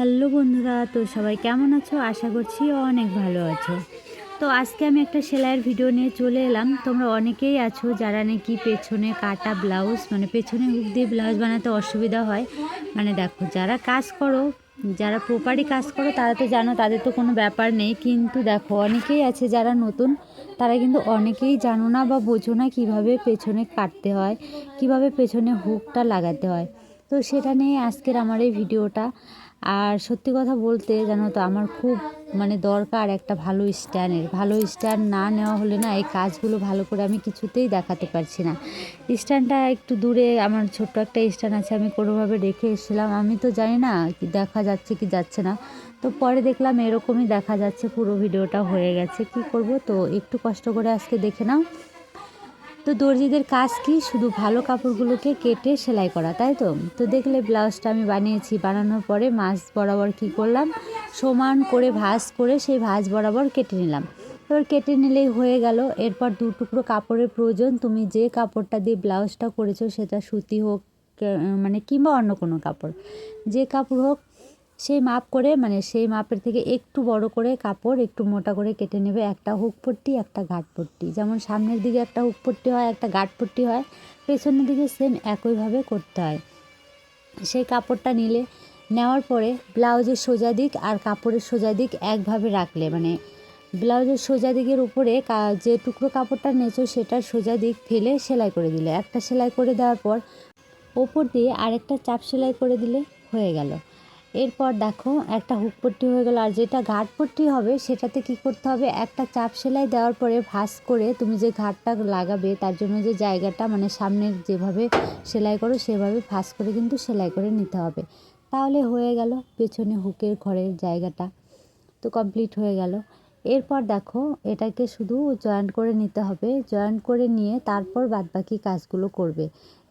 Hello বন্ধুরা, তো সবাই কেমন আছো? আশা করছি অনেক ভালো আছো। তো আজকে আমি একটা সেলাইয়ের ভিডিও নিয়ে চলে এলাম। তোমরা অনেকেই আছো যারা নাকি পেছনে কাটা ব্লাউজ, মানে পেছনে হুক দিয়ে ব্লাউজ বানাতে অসুবিধা হয়। মানে দেখো, যারা কাজ করো, যারা প্রপারলি কাজ করো তারা তো জানো, তাদের তো কোনো ব্যাপার নেই। কিন্তু দেখো, অনেকেই আছে যারা নতুন, তারা কিন্তু অনেকেই জানো না বা বোঝো না কীভাবে পেছনে কাটতে হয়, কিভাবে পেছনে হুকটা লাগাতে হয়। তো সেটা নিয়ে আজকের আমার এই ভিডিওটা। আর সত্যি কথা বলতে জানো তো, আমার খুব দরকার একটা ভালো স্ট্যান্ডের। ভালো স্ট্যান্ড না নেওয়া হলে না এই কাজগুলো ভালো করে আমি কিছুতেই দেখাতে পারছি না। স্ট্যান্ডটা একটু দূরে, আমার ছোট্ট একটা স্ট্যান্ড আছে, আমি কোনোভাবে রেখে এসেছিলাম। আমি তো জানি না কি দেখা যাচ্ছে কি যাচ্ছে না। তো পরে দেখলাম এরকমই দেখা যাচ্ছে, পুরো ভিডিওটা হয়ে গেছে। কি করব, তো একটু কষ্ট করে আজকে দেখে নাও। তো দর্জিদের কাজ কি, শুধু ভালো কাপড়গুলোকে কেটে সেলাই করা, তাই তো। তো দেখলে ব্লাউজটা আমি বানিয়েছি, বানানোর পরে মাঝ বরাবর কি করলাম, সমান করে ভাঁজ করে সেই ভাঁজ বরাবর কেটে নিলাম। এবার কেটে নিলেই হয়ে গেল। এরপর দু টুকরো কাপড়ের প্রয়োজন। তুমি যে কাপড়টা দিয়ে ব্লাউজটা করেছো সেটা সুতি হোক, কিংবা অন্য কোনো কাপড়, যে কাপড় হোক, সেই মাপ করে, সেই মাপের থেকে একটু বড় করে কাপড় একটু মোটা করে কেটে নেবে। একটা হুক পট্টি, একটা ঘাট পট্টি। যেমন সামনের দিকে একটা হুক পট্টি হয়, একটা ঘাট পট্টি হয়, পেছনের দিকে সেম একইভাবে করতে হয়। সেই কাপড়টা নেওয়ার পরে ব্লাউজের সোজা দিক আর কাপড়ের সোজা দিক একভাবে রাখলে, ব্লাউজের সোজা দিকের উপরে যে টুকরো কাপড়টা নেছো সেটার সোজা দিক ফেলে সেলাই করে দিলে। একটা সেলাই করে দেওয়ার পর ওপর দিয়ে আরেকটা চাপ সেলাই করে দিলে হয়ে গেল। এরপর দেখো, একটা হুক পট্টি হয়ে গেল। আর যেটা ঘাট পট্টি হবে সেটাতে কি করতে হবে, একটা চাপ সেলাই দেওয়ার পরে ভাঁজ করে তুমি যে ঘাটটা লাগাবে তার জন্য যে জায়গাটা, সামনের যেভাবে সেলাই করো সেভাবে ভাঁজ করে কিন্তু সেলাই করে নিতে হবে। তাহলে হয়ে গেল পেছনে হুকের ঘরের জায়গাটা, তো কমপ্লিট হয়ে গেল। এরপর দেখো, এটাকে শুধু জয়েন্ট করে নিতে হবে। জয়েন্ট করে নিয়ে তারপর বাদবাকি কাজগুলো করবে।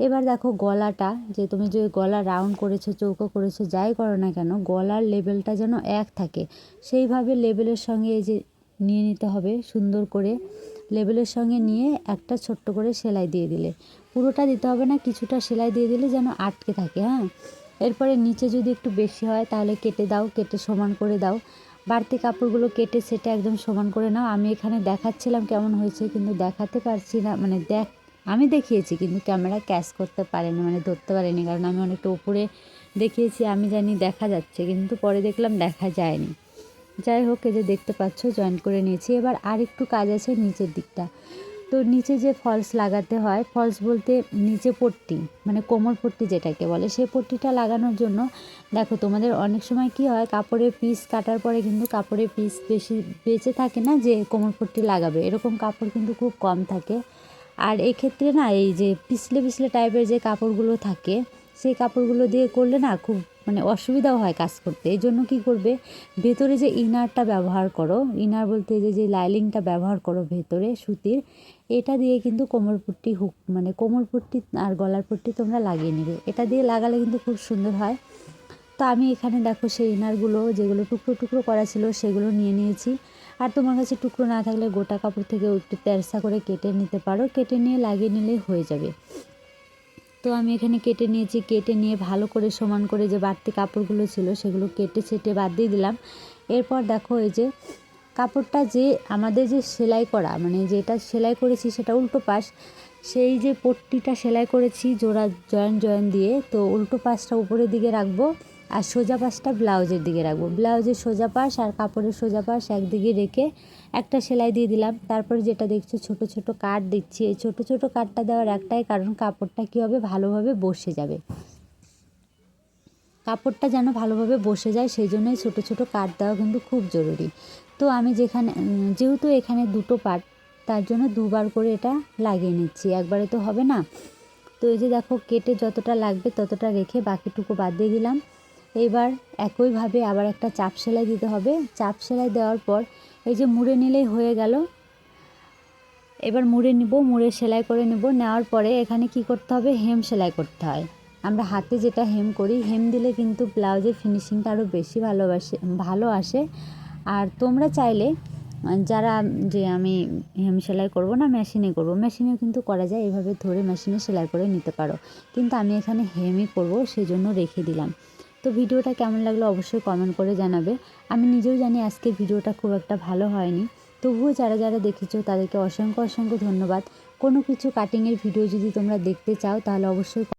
এবার দেখো, গলাটা যে তুমি যে গলা রাউন্ড করেছো, চৌকো করেছো, যাই করো না কেন, গলার লেভেলটা যেন এক থাকে, সেইভাবে লেভেলের সঙ্গে এই যে নিয়ে নিতে হবে। সুন্দর করে লেভেলের সঙ্গে নিয়ে একটা ছোট্ট করে সেলাই দিয়ে দিলে, পুরোটা দিতে হবে না, কিছুটা সেলাই দিয়ে দিলে যেন আটকে থাকে। হ্যাঁ, এরপরে নিচে যদি একটু বেশি হয় তাহলে কেটে দাও, কেটে সমান করে দাও। বাড়তি কাপড়গুলো কেটে সেটা একদম সমান করে নাও। আমি এখানে দেখাচ্ছিলাম কেমন হয়েছে, কিন্তু দেখাতে পারছি না। আমি দেখিয়েছি কিন্তু ক্যামেরা ক্যাচ করতে পারেনি, ধরতে পারেনি, কারণ আমি অনেকটা উপরে দেখিয়েছি। আমি জানি দেখা যাচ্ছে, কিন্তু পরে দেখলাম দেখা যায়নি। যাই হোক, এই যে দেখতে পাচ্ছ জয়েন্ট করে নিয়েছি। এবার আর একটু কাজ আছে নিচের দিকটা। তো নিচে যে ফলস লাগাতে হয়, ফলস বলতে নিচে পট্টি, কোমর পট্টি যেটাকে বলে, সেই পট্টিটা লাগানোর জন্য দেখো, তোমাদের অনেক সময় কি হয়, কাপড়ের পিস কাটার পরে কিন্তু কাপড়ের পিস বেশি বেঁচে থাকে না যে কোমর পট্টি লাগাবে, এরকম কাপড় কিন্তু খুব কম থাকে। আর এই ক্ষেত্রে না, এই যে পিছলে পিছলে টাইপের যে কাপড়গুলো থাকে, সেই কাপড়গুলো দিয়ে করলে না খুব অসুবিধাও হয় কাজ করতে। এই জন্য কী করবে, ভেতরে যে ইনারটা ব্যবহার করো, ইনার বলতে যে লাইলিংটা ব্যবহার করো ভেতরে সুতির, এটা দিয়ে কিন্তু কোমর পট্টি হুক, কোমর পট্টি আর গলার পট্টি তোমরা লাগিয়ে নেবে। এটা দিয়ে লাগালে কিন্তু খুব সুন্দর হয়। তো আমি এখানে দেখো, সেই ইনারগুলো যেগুলো টুকরো টুকরো করা ছিল সেগুলো নিয়ে নিয়েছি। আর তোমার কাছে টুকরো না থাকলে গোটা কাপড় থেকে একটু তেরসা করে কেটে নিতে পারো, কেটে নিয়ে লাগিয়ে নিলেই হয়ে যাবে। তো আমি এখানে কেটে নিয়েছি, কেটে নিয়ে ভালো করে সমান করে যে বাড়তি কাপড়গুলো ছিল সেগুলো কেটে ছেটে বাদ দিয়ে দিলাম। এরপর দেখো, এই যে কাপড়টা যে আমাদের যে সেলাই করা, যেটা সেলাই করেছি সেটা উল্টো পাশ, সেই যে পট্টিটা সেলাই করেছি জোড়া জয়েন দিয়ে, তো উল্টো পাশটা উপরের দিকে রাখবো আর সোজা পাশটা ব্লাউজের দিকে রাখবো। ব্লাউজের সোজা পাশ আর কাপড়ের সোজা পাশ একদিকে রেখে একটা সেলাই দিয়ে দিলাম। তারপরে যেটা দেখছো ছোট ছোট কাট দিচ্ছি, এই ছোট ছোট কাটটা দেওয়ার একটাই কারণ, কাপড়টা কী হবে, ভালোভাবে বসে যাবে। কাপড়টা যেন ভালোভাবে বসে যায়, সেই জন্যই ছোট ছোট কাট দেওয়া কিন্তু খুব জরুরি। তো আমি যেহেতু এখানে দুটো পার্ট, তার জন্য দুবার করে এটা লাগিয়ে নিচ্ছি, একবারে তো হবে না। তো এই যে দেখো, কেটে যতটা লাগবে ততটা রেখে বাকিটুকু বাদ দিয়ে দিলাম। এবার একইভাবে আবার একটা চাপ সেলাই দিতে হবে। চাপ সেলাই দেওয়ার পর এই যে মুড়ে নিলেই হয়ে গেল। এবার মুড়ে নিব, মুড়ে সেলাই করে নেব। নেওয়ার পরে এখানে কি করতে হবে, হেম সেলাই করতে হয়। আমরা হাতে যেটা হেম করি, হেম দিলে কিন্তু ব্লাউজের ফিনিশিংটা আরও বেশি ভালো আসে। আর তোমরা চাইলে, যারা যে আমি হেম সেলাই করব না, মেশিনে করব, মেশিনেও কিন্তু করা যায়, এভাবে ধরে মেশিনে সেলাই করে নিতে পারো। কিন্তু আমি এখানে হেমই করব, সেই জন্য রেখে দিলাম। তো ভিডিওটা কেমন লাগলো অবশ্যই কমেন্ট করে জানাবে। আমি নিজেও জানি আজকে ভিডিওটা খুব একটা ভালো হয়নি, তবুও যারা যারা দেখেছো তাদেরকে অসংখ্য অসংখ্য ধন্যবাদ। কোনো কিছু কাটিংয়ের ভিডিও যদি তোমরা দেখতে চাও তাহলে অবশ্যই